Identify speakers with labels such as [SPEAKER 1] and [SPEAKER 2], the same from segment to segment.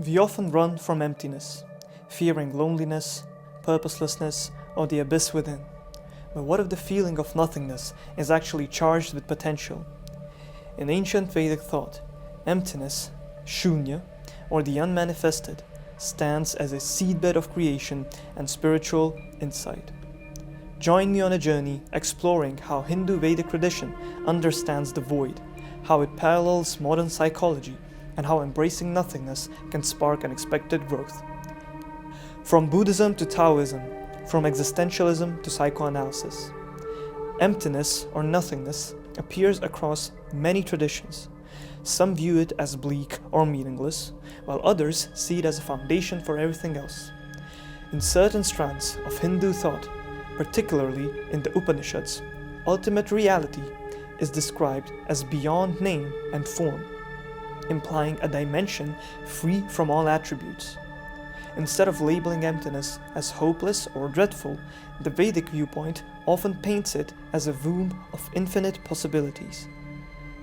[SPEAKER 1] We often run from emptiness, fearing loneliness, purposelessness, or the abyss within. But what if the feeling of nothingness is actually charged with potential? In ancient Vedic thought, emptiness, shunya, or the unmanifested, stands as a seedbed of creation and spiritual insight. Join me on a journey exploring how Hindu Vedic tradition understands the void, how it parallels modern psychology, and how embracing nothingness can spark unexpected growth. From Buddhism to Taoism, from existentialism to psychoanalysis, emptiness or nothingness appears across many traditions. Some view it as bleak or meaningless, while others see it as a foundation for everything else. In certain strands of Hindu thought, particularly in the Upanishads, ultimate reality is described as beyond name and form, implying a dimension free from all attributes. Instead of labeling emptiness as hopeless or dreadful, the Vedic viewpoint often paints it as a womb of infinite possibilities.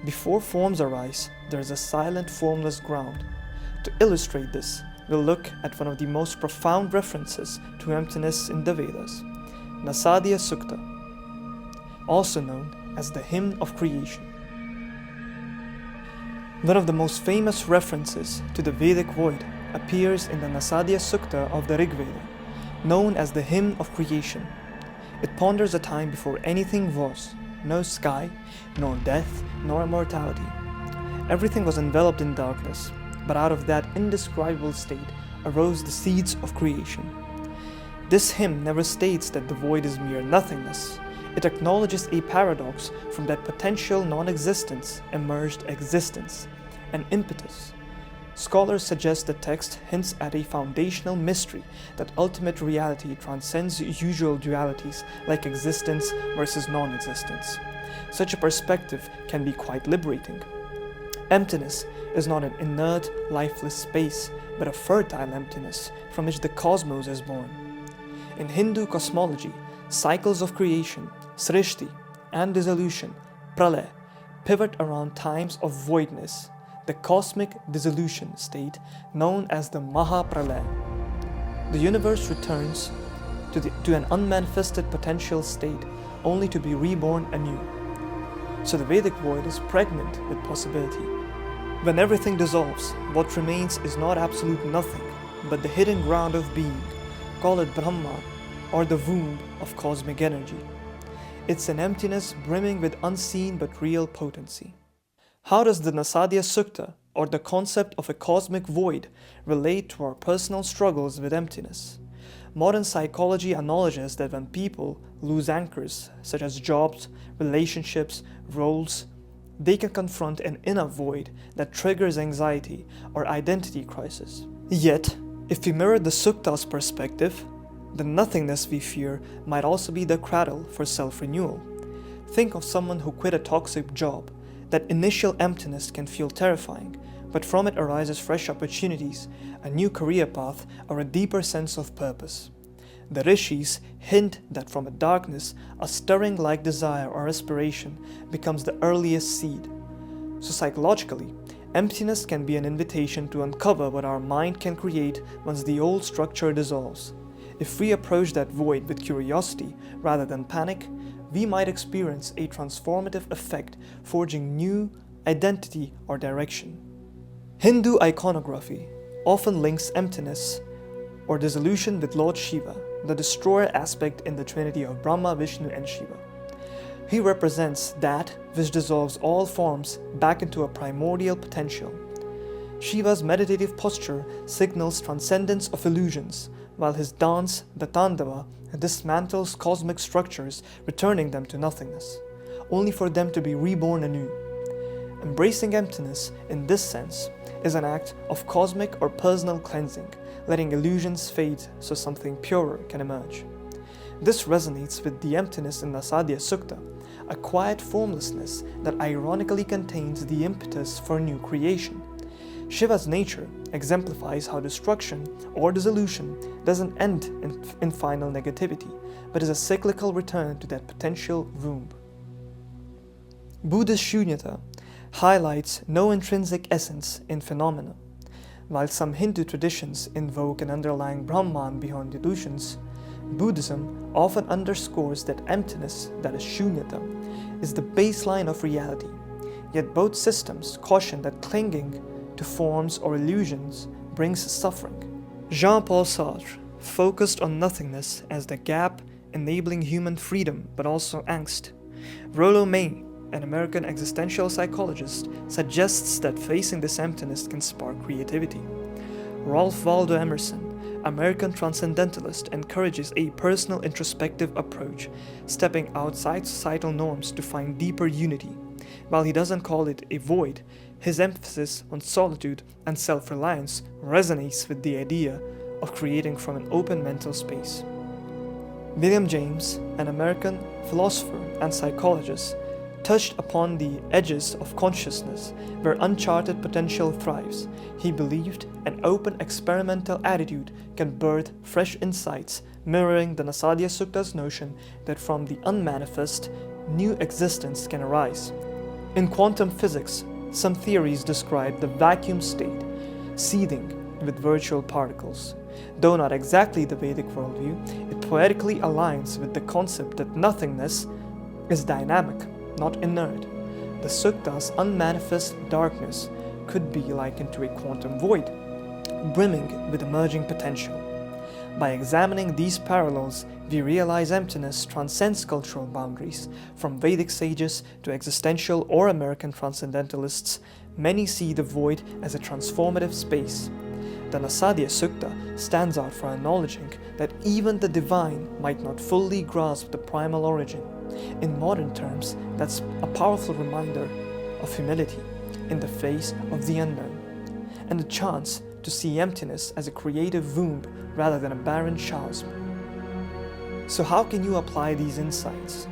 [SPEAKER 1] Before forms arise, there is a silent, formless ground. To illustrate this, we'll look at one of the most profound references to emptiness in the Vedas, Nasadiya Sukta, also known as the Hymn of Creation. One of the most famous references to the Vedic void appears in the Nasadiya Sukta of the Rig Veda, known as the Hymn of Creation. It ponders a time before anything was, no sky, nor death, nor immortality. Everything was enveloped in darkness, but out of that indescribable state arose the seeds of creation. This hymn never states that the void is mere nothingness. It acknowledges a paradox: from that potential non-existence emerged existence, an impetus. Scholars suggest the text hints at a foundational mystery that ultimate reality transcends usual dualities like existence versus non-existence. Such a perspective can be quite liberating. Emptiness is not an inert, lifeless space, but a fertile emptiness from which the cosmos is born. In Hindu cosmology, cycles of creation, srishti, and dissolution, pralaya, pivot around times of voidness, the cosmic dissolution state known as the Mahapralaya. The universe returns to an unmanifested potential state only to be reborn anew. So the Vedic void is pregnant with possibility. When everything dissolves, what remains is not absolute nothing, but the hidden ground of being, call it Brahma, or the womb of cosmic energy. It's an emptiness brimming with unseen but real potency. How does the Nasadiya Sukta, or the concept of a cosmic void, relate to our personal struggles with emptiness? Modern psychology acknowledges that when people lose anchors, such as jobs, relationships, roles, they can confront an inner void that triggers anxiety or identity crisis. Yet, if we mirror the Sukta's perspective, the nothingness we fear might also be the cradle for self-renewal. Think of someone who quit a toxic job. That initial emptiness can feel terrifying, but from it arises fresh opportunities, a new career path, or a deeper sense of purpose. The rishis hint that from a darkness, a stirring-like desire or aspiration becomes the earliest seed. So psychologically, emptiness can be an invitation to uncover what our mind can create once the old structure dissolves. If we approach that void with curiosity rather than panic, we might experience a transformative effect, forging new identity or direction. Hindu iconography often links emptiness or dissolution with Lord Shiva, the destroyer aspect in the trinity of Brahma, Vishnu, and Shiva. He represents that which dissolves all forms back into a primordial potential. Shiva's meditative posture signals transcendence of illusions, while his dance, the Tandava, dismantles cosmic structures, returning them to nothingness, only for them to be reborn anew. Embracing emptiness, in this sense, is an act of cosmic or personal cleansing, letting illusions fade so something purer can emerge. This resonates with the emptiness in Nasadiya Sukta, a quiet formlessness that ironically contains the impetus for new creation. Shiva's nature exemplifies how destruction or dissolution doesn't end in final negativity, but is a cyclical return to that potential womb. Buddhist shunyata highlights no intrinsic essence in phenomena. While some Hindu traditions invoke an underlying Brahman beyond illusions, Buddhism often underscores that emptiness, that is shunyata, is the baseline of reality. Yet both systems caution that clinging to forms or illusions brings suffering. Jean-Paul Sartre focused on nothingness as the gap enabling human freedom but also angst. Rollo May, an American existential psychologist, suggests that facing this emptiness can spark creativity. Ralph Waldo Emerson, American transcendentalist, encourages a personal introspective approach, stepping outside societal norms to find deeper unity. While he doesn't call it a void, his emphasis on solitude and self-reliance resonates with the idea of creating from an open mental space. William James, an American philosopher and psychologist, touched upon the edges of consciousness where uncharted potential thrives. He believed an open experimental attitude can birth fresh insights, mirroring the Nasadiya Sukta's notion that from the unmanifest, new existence can arise. In quantum physics, some theories describe the vacuum state, seething with virtual particles. Though not exactly the Vedic worldview, it poetically aligns with the concept that nothingness is dynamic, not inert. The Sukta's unmanifest darkness could be likened to a quantum void, brimming with emerging potential. By examining these parallels, we realize emptiness transcends cultural boundaries. From Vedic sages to existential or American transcendentalists, many see the void as a transformative space. The Nasadiya Sukta stands out for acknowledging that even the divine might not fully grasp the primal origin. In modern terms, that's a powerful reminder of humility in the face of the unknown, and a chance to see emptiness as a creative womb rather than a barren chasm. So how can you apply these insights?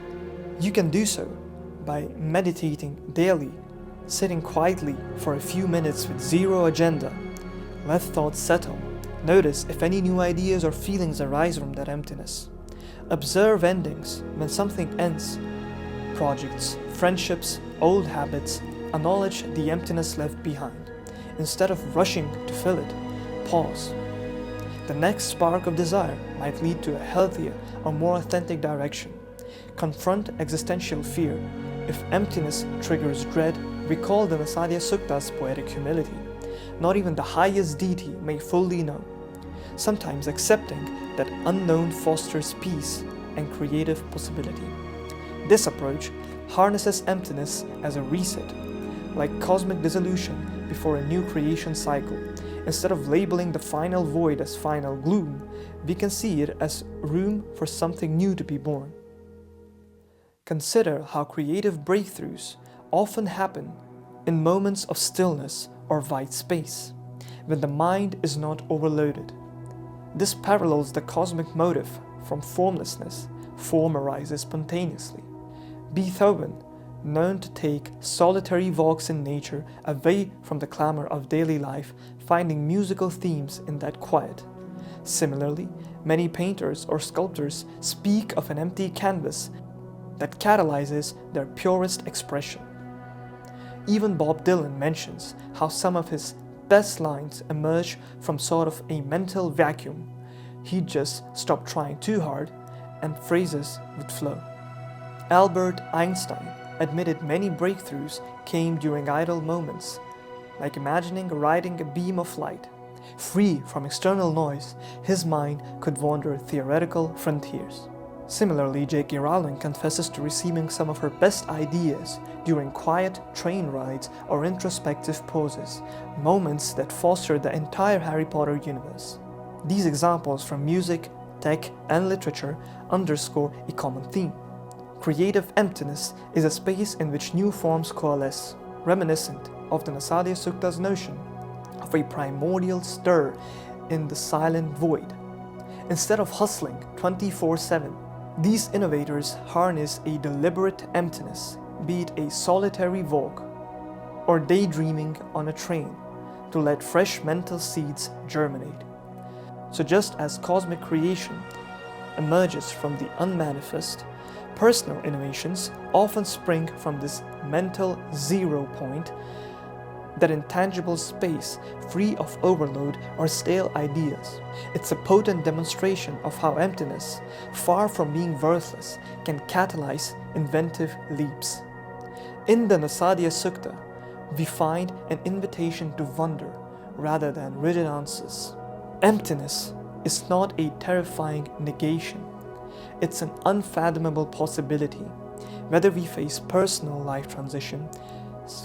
[SPEAKER 1] You can do so by meditating daily, sitting quietly for a few minutes with zero agenda. Let thoughts settle. Notice if any new ideas or feelings arise from that emptiness. Observe endings when something ends. Projects, friendships, old habits, acknowledge the emptiness left behind. Instead of rushing to fill it, pause. The next spark of desire might lead to a healthier or more authentic direction. Confront existential fear. If emptiness triggers dread, recall the Nasadiya Sukta's poetic humility. Not even the highest deity may fully know. Sometimes accepting that unknown fosters peace and creative possibility. This approach harnesses emptiness as a reset, like cosmic dissolution before a new creation cycle. Instead of labeling the final void as final gloom, we can see it as room for something new to be born. Consider how creative breakthroughs often happen in moments of stillness or white space, when the mind is not overloaded. This parallels the cosmic motive from formlessness. Form arises spontaneously. Beethoven, known to take solitary walks in nature away from the clamor of daily life, finding musical themes in that quiet. Similarly, many painters or sculptors speak of an empty canvas that catalyzes their purest expression. Even Bob Dylan mentions how some of his best lines emerge from sort of a mental vacuum. He'd just stop trying too hard and phrases would flow. Albert Einstein admitted many breakthroughs came during idle moments, like imagining riding a beam of light. Free from external noise, his mind could wander theoretical frontiers. Similarly, J.K. Rowling confesses to receiving some of her best ideas during quiet train rides or introspective pauses, moments that foster the entire Harry Potter universe. These examples from music, tech, and literature underscore a common theme. Creative emptiness is a space in which new forms coalesce, reminiscent of the Nasadiya Sukta's notion of a primordial stir in the silent void. Instead of hustling 24/7, these innovators harness a deliberate emptiness, be it a solitary walk or daydreaming on a train, to let fresh mental seeds germinate. So just as cosmic creation emerges from the unmanifest, personal innovations often spring from this mental zero point that intangible space free of overload or stale ideas. It's a potent demonstration of how emptiness, far from being worthless, can catalyze inventive leaps. In the Nasadiya Sukta, we find an invitation to wonder rather than rigid answers. Emptiness is not a terrifying negation. It's an unfathomable possibility, whether we face personal life transition,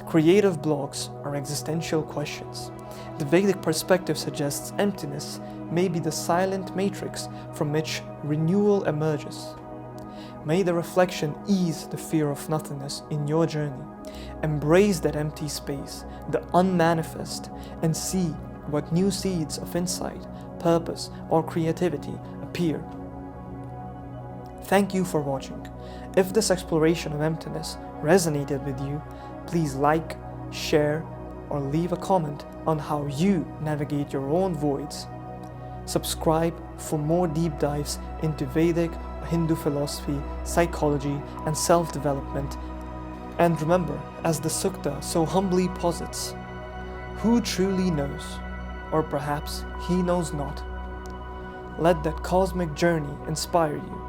[SPEAKER 1] creative blocks, or existential questions. The Vedic perspective suggests emptiness may be the silent matrix from which renewal emerges. May the reflection ease the fear of nothingness in your journey. Embrace that empty space, the unmanifest, and see what new seeds of insight, purpose, or creativity appear. Thank you for watching. If this exploration of emptiness resonated with you, please like, share, or leave a comment on how you navigate your own voids. Subscribe for more deep dives into Vedic, Hindu philosophy, psychology, and self-development. And remember, as the Sukta so humbly posits, who truly knows, or perhaps he knows not. Let that cosmic journey inspire you